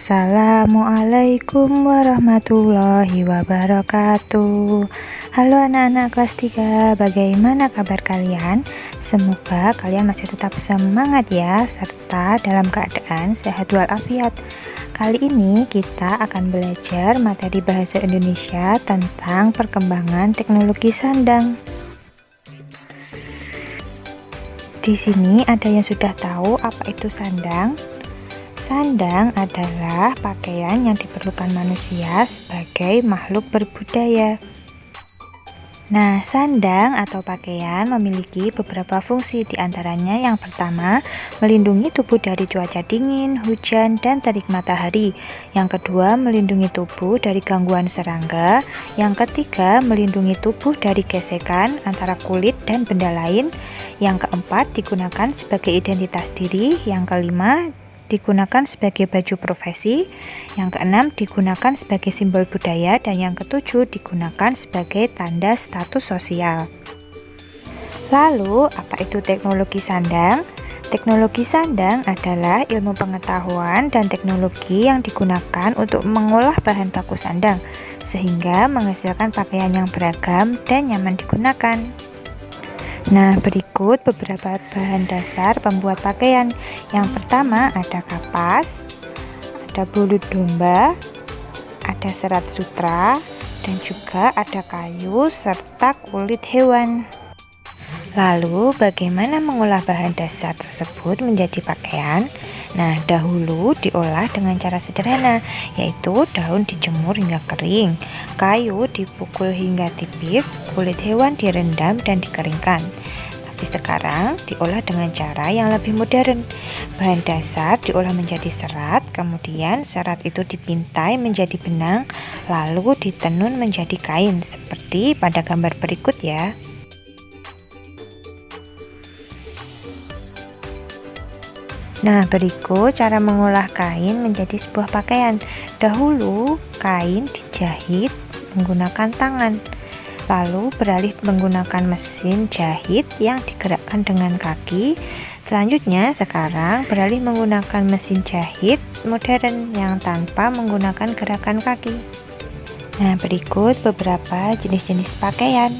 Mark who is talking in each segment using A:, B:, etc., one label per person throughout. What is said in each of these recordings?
A: Assalamualaikum warahmatullahi wabarakatuh. Halo anak-anak kelas 3, bagaimana kabar kalian? Semoga kalian masih tetap semangat ya, serta dalam keadaan sehat walafiat. Kali ini kita akan belajar materi bahasa Indonesia tentang perkembangan teknologi sandang. Di sini ada yang sudah tahu apa itu sandang? Sandang adalah pakaian yang diperlukan manusia sebagai makhluk berbudaya. Nah, sandang atau pakaian memiliki beberapa fungsi, diantaranya yang pertama, melindungi tubuh dari cuaca dingin, hujan, dan terik matahari. Yang kedua, melindungi tubuh dari gangguan serangga. Yang ketiga, melindungi tubuh dari gesekan antara kulit dan benda lain. Yang keempat, digunakan sebagai identitas diri. Yang kelima, digunakan sebagai baju profesi. Yang keenam, digunakan sebagai simbol budaya. Dan yang ketujuh, digunakan sebagai tanda status sosial. Lalu, apa itu teknologi sandang? Teknologi sandang adalah ilmu pengetahuan dan teknologi yang digunakan untuk mengolah bahan baku sandang, sehingga menghasilkan pakaian yang beragam dan nyaman digunakan. Nah, berikut beberapa bahan dasar pembuat pakaian. Yang pertama ada kapas, ada bulu domba, ada serat sutra, dan juga ada kayu serta kulit hewan. Lalu, bagaimana mengolah bahan dasar tersebut menjadi pakaian? Nah, dahulu diolah dengan cara sederhana, yaitu daun dijemur hingga kering, kayu dipukul hingga tipis, kulit hewan direndam dan dikeringkan. Tapi sekarang diolah dengan cara yang lebih modern. Bahan dasar diolah menjadi serat, kemudian serat itu dipintai menjadi benang, lalu ditenun menjadi kain, seperti pada gambar berikut ya. Nah, berikut cara mengolah kain menjadi sebuah pakaian. Dahulu, kain dijahit menggunakan tangan, lalu beralih menggunakan mesin jahit yang digerakkan dengan kaki. Selanjutnya, sekarang beralih menggunakan mesin jahit modern yang tanpa menggunakan gerakan kaki. Nah, berikut beberapa jenis-jenis pakaian.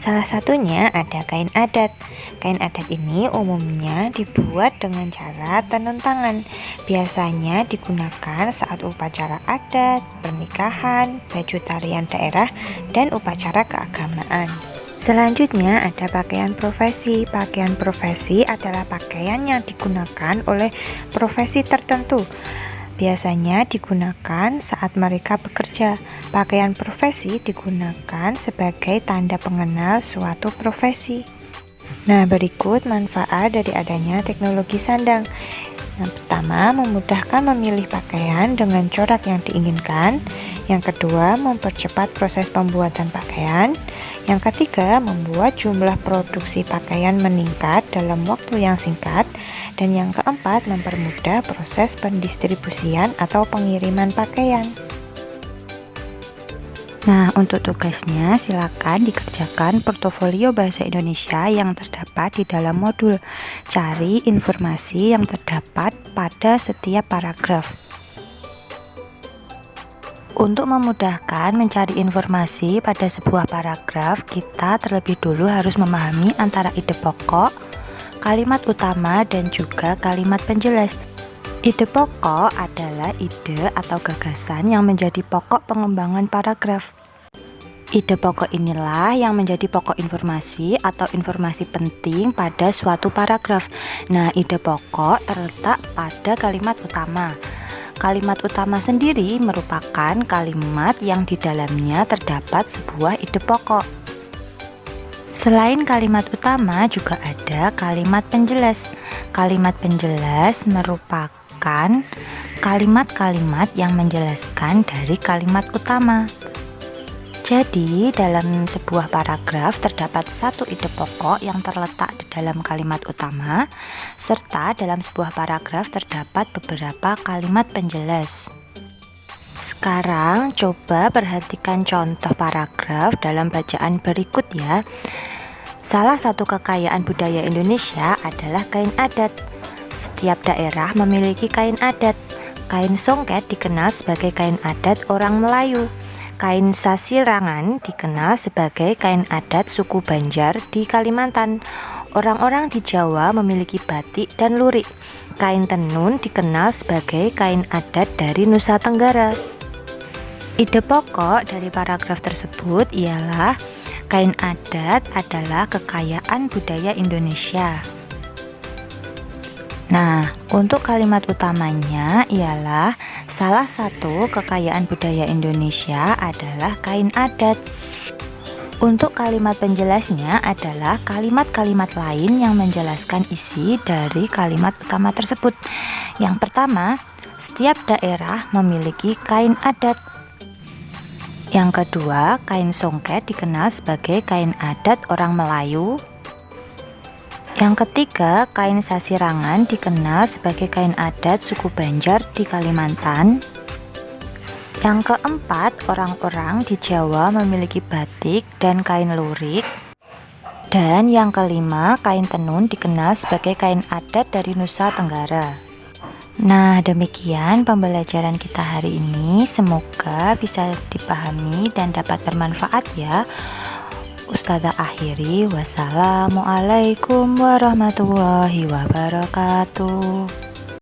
A: Salah satunya ada kain adat. Kain adat ini umumnya dibuat dengan cara tenun tangan. Biasanya digunakan saat upacara adat, pernikahan, baju tarian daerah, dan upacara keagamaan. Selanjutnya ada pakaian profesi. Pakaian profesi adalah pakaian yang digunakan oleh profesi tertentu. Biasanya digunakan saat mereka bekerja. Pakaian profesi digunakan sebagai tanda pengenal suatu profesi. Nah, berikut manfaat dari adanya teknologi sandang. Yang pertama, memudahkan memilih pakaian dengan corak yang diinginkan. Yang kedua, mempercepat proses pembuatan pakaian. Yang ketiga, membuat jumlah produksi pakaian meningkat dalam waktu yang singkat. Dan yang keempat, mempermudah proses pendistribusian atau pengiriman pakaian. Nah, untuk tugasnya silakan dikerjakan portofolio bahasa Indonesia yang terdapat di dalam modul. Cari informasi yang terdapat pada setiap paragraf. Untuk memudahkan mencari informasi pada sebuah paragraf, kita terlebih dulu harus memahami antara ide pokok, kalimat utama, dan juga kalimat penjelas. Ide pokok adalah ide atau gagasan yang menjadi pokok pengembangan paragraf. Ide pokok inilah yang menjadi pokok informasi atau informasi penting pada suatu paragraf. Nah, ide pokok terletak pada kalimat utama. Kalimat utama sendiri merupakan kalimat yang di dalamnya terdapat sebuah ide pokok. Selain kalimat utama juga ada kalimat penjelas. Kalimat penjelas merupakan kalimat-kalimat yang menjelaskan dari kalimat utama. Jadi, dalam sebuah paragraf terdapat satu ide pokok yang terletak di dalam kalimat utama, serta dalam sebuah paragraf terdapat beberapa kalimat penjelas. Sekarang, coba perhatikan contoh paragraf dalam bacaan berikut ya. Salah satu kekayaan budaya Indonesia adalah kain adat. Setiap daerah memiliki kain adat. Kain songket dikenal sebagai kain adat orang Melayu. Kain sasirangan dikenal sebagai kain adat suku Banjar di Kalimantan. Orang-orang di Jawa memiliki batik dan lurik. Kain tenun dikenal sebagai kain adat dari Nusa Tenggara. Ide pokok dari paragraf tersebut ialah kain adat adalah kekayaan budaya Indonesia. Nah, untuk kalimat utamanya ialah salah satu kekayaan budaya Indonesia adalah kain adat. Untuk kalimat penjelasnya adalah kalimat-kalimat lain yang menjelaskan isi dari kalimat utama tersebut. Yang pertama, setiap daerah memiliki kain adat. Yang kedua, kain songket dikenal sebagai kain adat orang Melayu. Yang ketiga, kain sasirangan dikenal sebagai kain adat suku Banjar di Kalimantan. Yang keempat, orang-orang di Jawa memiliki batik dan kain lurik. Dan yang kelima, kain tenun dikenal sebagai kain adat dari Nusa Tenggara. Nah, demikian pembelajaran kita hari ini. Semoga bisa dipahami dan dapat bermanfaat ya. Ustazah akhiri, wassalamualaikum warahmatullahi wabarakatuh.